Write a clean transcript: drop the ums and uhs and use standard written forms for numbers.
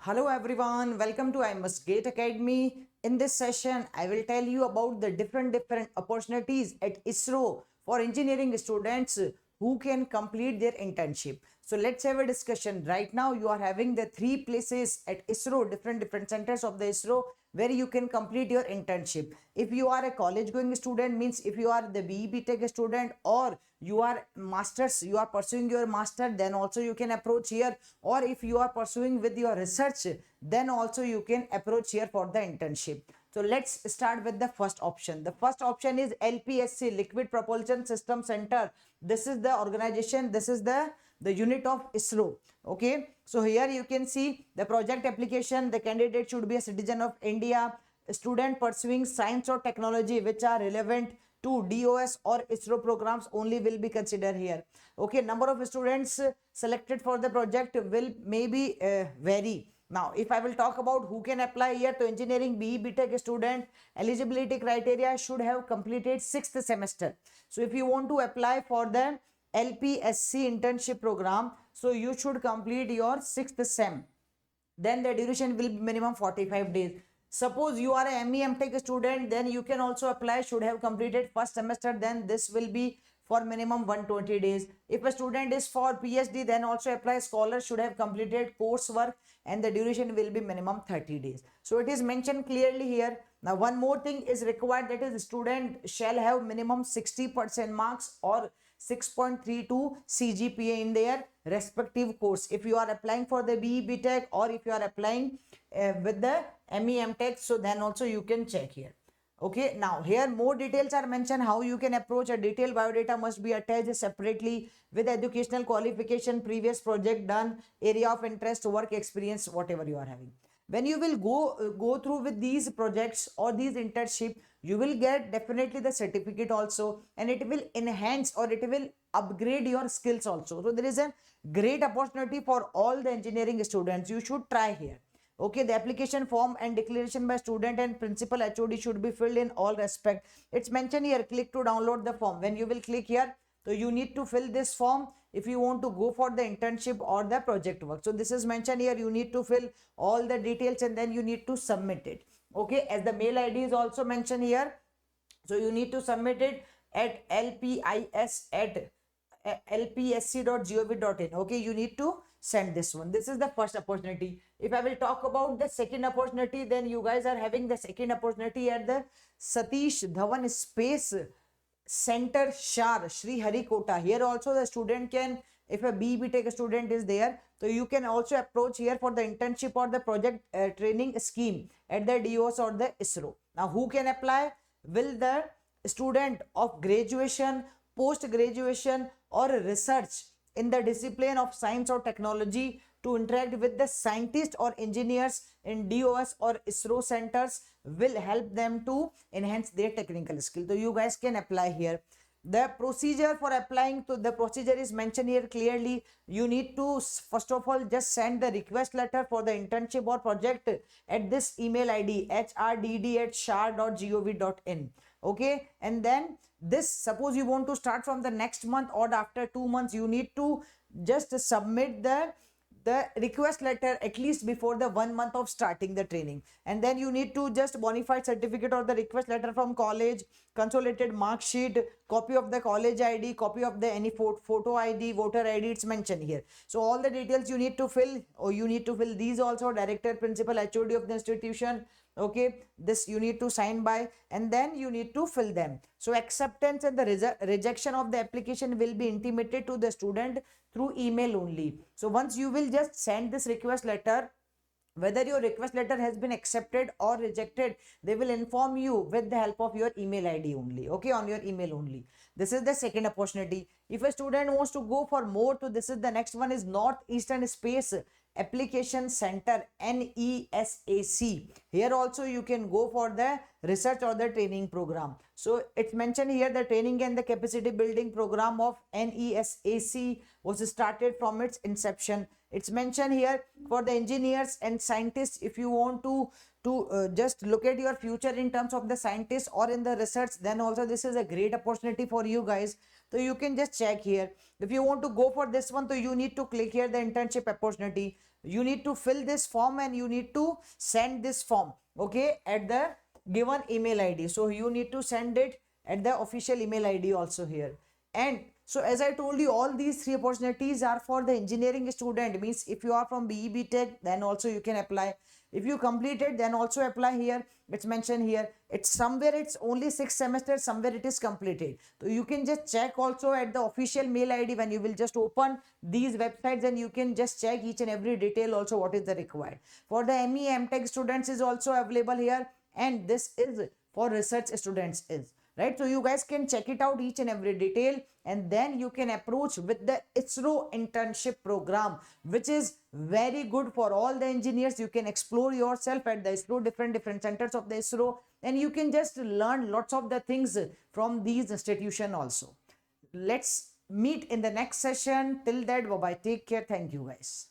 Hello everyone, welcome to I Must Gate Academy. In this session, I will tell you about the different opportunities at ISRO for engineering students who can complete their internship. So let's have a discussion. Right now, you are having the three places at ISRO, different centers of the ISRO where you can complete your internship. If you are a college going student, means if you are the BE Tech student, or you are masters, you are pursuing your master, then also you can approach here. Or if you are pursuing with your research, then also you can approach here for the internship. So let's start with the first option. The first option is LPSC, Liquid Propulsion System Center. This is the organization, this is the unit of ISRO. Okay, so here you can see the project application. The candidate should be a citizen of India, a student pursuing science or technology which are relevant to DOS or ISRO programs only will be considered here. Okay, number of students selected for the project will maybe vary. Now, if I will talk about who can apply here to engineering BE Tech student, eligibility criteria should have completed 6th semester. So, if you want to apply for the LPSC internship program, so you should complete your 6th sem. Then the duration will be minimum 45 days. Suppose you are a ME Tech student, then you can also apply, should have completed first semester, then this will be for minimum 120 days. If a student is for PhD, then also apply, scholar should have completed coursework and the duration will be minimum 30 days. So it is mentioned clearly here. Now one more thing is required, that is student shall have minimum 60% marks or 6.32 CGPA in their respective course. If you are applying for the BE Tech or if you are applying with the ME Tech, so then also you can check here. Okay, now here more details are mentioned how you can approach. A detailed biodata must be attached separately with educational qualification, previous project done, area of interest, work experience, whatever you are having. When you will go through with these projects or these internship, you will get definitely the certificate also, and it will enhance or it will upgrade your skills also. So there is a great opportunity for all the engineering students. You should try here. Okay, the application form and declaration by student and principal HOD should be filled in all respect. It's mentioned here, click to download the form. When you will click here, so you need to fill this form if you want to go for the internship or the project work. So this is mentioned here, you need to fill all the details and then you need to submit it. Okay, as the mail ID is also mentioned here, so you need to submit it at lpis at lpsc.gov.in. Okay, you need to send this one. This is the first opportunity. If I will talk about the second opportunity, then you guys are having the second opportunity at the Satish Dhawan Space Center Shar Sri Harikota. Here also the student can, if a BE Tech student is there, so you can also approach here for the internship or the project training scheme at the DOS or the ISRO. Now who can apply? Will the student of graduation, post graduation or research in the discipline of science or technology to interact with the scientists or engineers in DOS or ISRO centers will help them to enhance their technical skill. So you guys can apply here. The procedure for applying, to the procedure is mentioned here clearly. You need to first of all just send the request letter for the internship or project at this email ID hrdd@shar.gov.in. Okay, and then this, suppose you want to start from the next month or after 2 months, you need to just submit the request letter at least before the 1 month of starting the training, and then you need to just bonafide certificate or the request letter from college, consolidated mark sheet, copy of the college ID, copy of the any photo ID, voter ID, it's mentioned here. So all the details you need to fill, or you need to fill these also, director, principal, HOD of the institution. Okay, this you need to sign by, and then you need to fill them. So acceptance and the rejection of the application will be intimated to the student through email only. So once you will just send this request letter, whether your request letter has been accepted or rejected, they will inform you with the help of your email ID only. Okay, on your email only. This is the second opportunity. If a student wants to go for more, so this is the next one, is Northeastern Space Application Center, NESAC. Here also you can go for the research or the training program. So it's mentioned here, the training and the capacity building program of NESAC was started from its inception. It's mentioned here for the engineers and scientists. If you want to just look at your future in terms of the scientists or in the research, then also this is a great opportunity for you guys. So you can just check here. If you want to go for this one, so you need to click here the internship opportunity. you need to fill this form and you need to send this form, okay, at the given email id. So you need to send it at the official email id also here. And so as I told you, all these three opportunities are for the engineering student. Means if you are from BE Tech, then also you can apply. If you completed, then also apply here. It's mentioned here. It's somewhere it's only 6 semesters, somewhere it is completed. So you can just check also at the official mail ID when you will just open these websites, and you can just check each and every detail also what is the required. For the ME MTech students is also available here, and this is for research students is. Right, so you guys can check it out each and every detail, and then you can approach with the ISRO internship program, which is very good for all the engineers. You can explore yourself at the ISRO, different centers of the ISRO, and you can just learn lots of the things from these institutions also. Let's meet in the next session. Till that, bye bye, take care, thank you guys.